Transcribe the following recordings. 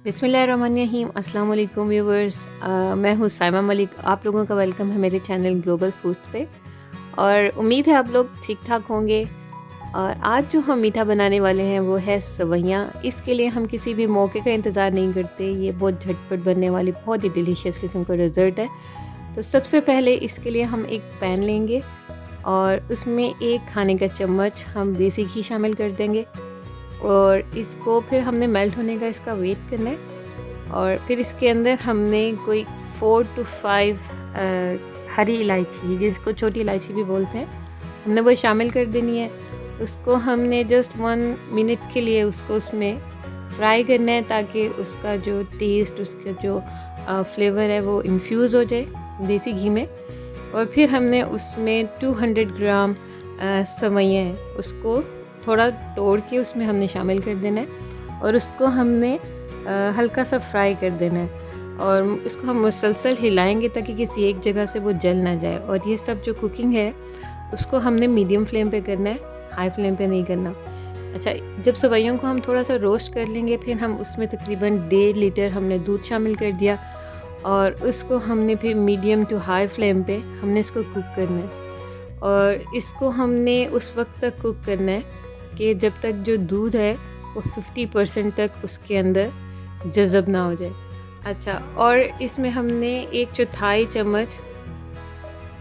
बिस्मिल्लाहिर्रहमानिर्रहीम। अस्सलाम वालेकुम व्यूवर्स। मैं हूँ साइमा मलिक। आप लोगों का वेलकम है मेरे चैनल ग्लोबल फूड्स पे और उम्मीद है आप लोग ठीक ठाक होंगे। और आज जो हम मीठा बनाने वाले हैं वो है सवैयाँ। इसके लिए हम किसी भी मौके का इंतज़ार नहीं करते। ये बहुत झटपट बनने वाली बहुत ही डिलीशियस किस्म का डेज़र्ट है। तो सबसे पहले इसके लिए हम एक पैन लेंगे और उसमें 1 खाने का चम्मच हम देसी घी शामिल कर देंगे और इसको फिर हमने मेल्ट होने का इसका वेट करना है। और फिर इसके अंदर हमने कोई 4 to 5 हरी इलायची, जिसको छोटी इलायची भी बोलते हैं, हमने वो शामिल कर देनी है। उसको हमने जस्ट 1 मिनट के लिए उसको उसमें फ्राई करना है ताकि उसका जो टेस्ट, उसका जो फ्लेवर है वो इन्फ्यूज़ हो जाए देसी घी में। और फिर हमने उसमें 200 ग्राम सवैयाँ हैं, उसको थोड़ा तोड़ के उसमें हमने शामिल कर देना है और उसको हमने हल्का सा फ्राई कर देना है और इसको हम मुसलसल हिलाएंगे ताकि किसी एक जगह से वो जल ना जाए। और ये सब जो कुकिंग है उसको हमने मीडियम फ्लेम पे करना है, हाई फ्लेम पे नहीं करना। अच्छा, जब सवैयों को हम थोड़ा सा रोस्ट कर लेंगे फिर हम उसमें तकरीबन 1.5 लीटर हमने दूध शामिल कर दिया और उसको हमने फिर मीडियम टू हाई फ्लेम पे हमने इसको कुक करना है। और इसको हमने उस वक्त तक कुक करना है कि जब तक जो दूध है वो 50% तक उसके अंदर जज़ब ना हो जाए। अच्छा, और इसमें हमने 1/4 चम्मच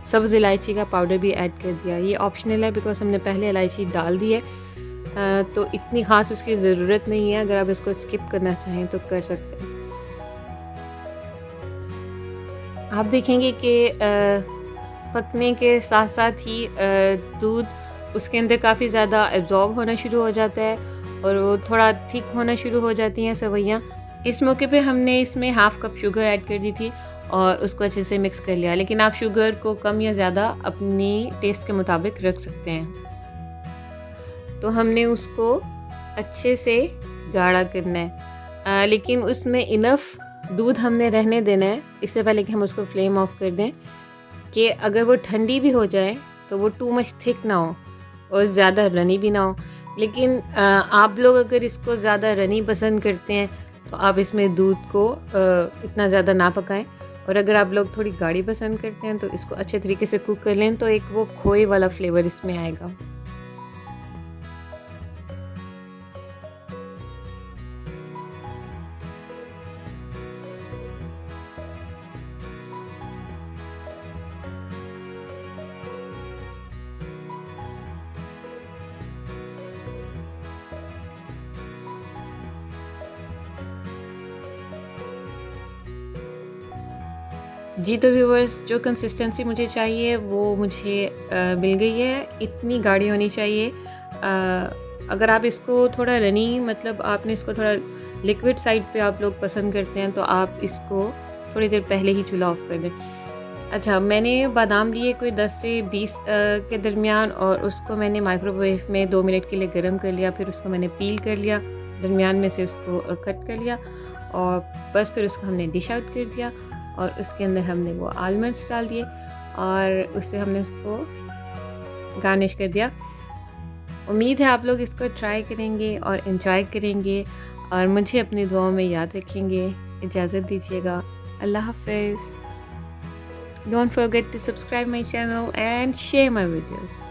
सब्ज़ इलायची का पाउडर भी ऐड कर दिया। ये ऑप्शनल है बिकॉज हमने पहले इलायची डाल दी है, तो इतनी ख़ास उसकी ज़रूरत नहीं है। अगर आप इसको स्किप करना चाहें तो कर सकते हैं। आप देखेंगे कि पकने के साथ साथ ही दूध उसके अंदर काफ़ी ज़्यादा एब्जॉर्ब होना शुरू हो जाता है और वो थोड़ा थिक होना शुरू हो जाती हैं सवैयाँ। इस मौके पे हमने इसमें 1/2 कप शुगर ऐड कर दी थी और उसको अच्छे से मिक्स कर लिया। लेकिन आप शुगर को कम या ज़्यादा अपनी टेस्ट के मुताबिक रख सकते हैं। तो हमने उसको अच्छे से गाढ़ा करना है, लेकिन उसमें इनफ दूध हमने रहने देना है इससे पहले कि हम उसको फ्लेम ऑफ कर दें, कि अगर वो ठंडी भी हो जाए तो वो टू मच थिक ना हो और ज़्यादा रनी भी ना हो। लेकिन आप लोग अगर इसको ज़्यादा रनी पसंद करते हैं तो आप इसमें दूध को इतना ज़्यादा ना पकाएं। और अगर आप लोग थोड़ी गाढ़ी पसंद करते हैं तो इसको अच्छे तरीके से कुक कर लें तो एक वो खोए वाला फ्लेवर इसमें आएगा। जी, तो व्यूवर्स, जो कंसिस्टेंसी मुझे चाहिए वो मुझे मिल गई है। इतनी गाढ़ी होनी चाहिए। अगर आप इसको थोड़ा रनी, मतलब आपने इसको थोड़ा लिक्विड साइड पे आप लोग पसंद करते हैं तो आप इसको थोड़ी देर पहले ही चूल्हा ऑफ कर दें। अच्छा, मैंने बादाम लिए कोई 10 से 20 के दरमियान और उसको मैंने माइक्रोवेव में 2 मिनट के लिए गर्म कर लिया। फिर उसको मैंने पील कर लिया, दरमियान में से उसको कट कर लिया और बस फिर उसको हमने डिश आउट कर दिया और उसके अंदर हमने वो आलमंड्स डाल दिए और उससे हमने उसको गार्निश कर दिया। उम्मीद है आप लोग इसको ट्राई करेंगे और एंजॉय करेंगे और मुझे अपनी दुआओं में याद रखेंगे। इजाज़त दीजिएगा। अल्लाह हाफ़िज़। Don't forget to subscribe my channel and share my videos.